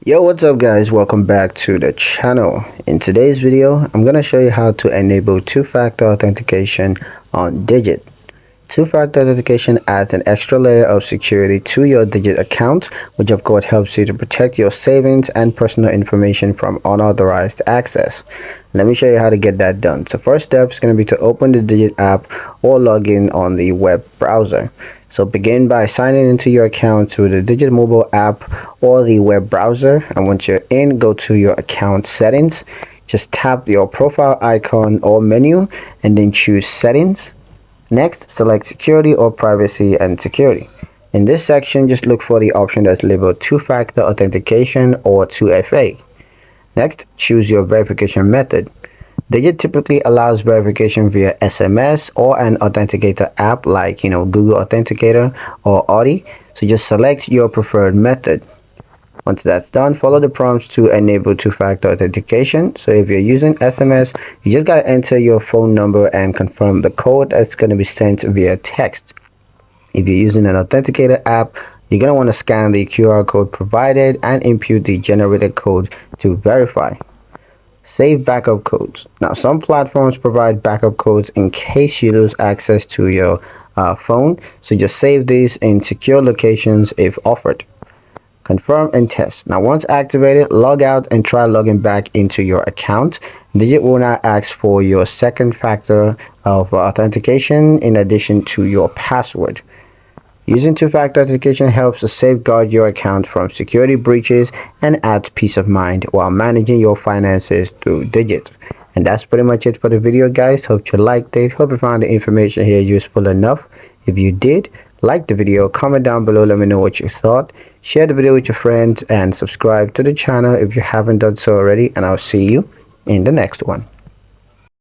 Yo, what's up guys? Welcome back to the channel. In today's video, I'm going to show you how to enable two-factor authentication on Digit. Two-factor authentication adds an extra layer of security to your Digit account, which of course helps you to protect your savings and personal information from unauthorized access. Let me show you how to get that done. So first step is going to be to open the Digit app or log in on the web browser. So begin by signing into your account through the Digit mobile app or the web browser, and once you're in, go to your account settings. Just tap your profile icon or menu and then choose settings. Next, select security or privacy and security. In this section, just look for the option that's labeled two-factor authentication or 2FA. Next, choose your verification method. Digit typically allows verification via SMS or an authenticator app like Google Authenticator or Audi. So just select your preferred method. Once that's done, follow the prompts to enable two-factor authentication. So if you're using SMS, you just gotta enter your phone number and confirm the code that's gonna be sent via text. If you're using an authenticator app, you're gonna want to scan the QR code provided and input the generated code to verify. Save backup codes. Now, some platforms provide backup codes in case you lose access to your phone, so just save these in secure locations if offered. Confirm and test. Now, once activated, log out and try logging back into your account. Digit will now ask for your second factor of authentication in addition to your password. Using two-factor authentication helps to safeguard your account from security breaches and adds peace of mind while managing your finances through Digit. And that's pretty much it for the video, guys. Hope you liked it. Hope you found the information here useful enough. If you did, like the video, comment down below, let me know what you thought. Share the video with your friends and subscribe to the channel if you haven't done so already, and I'll see you in the next one.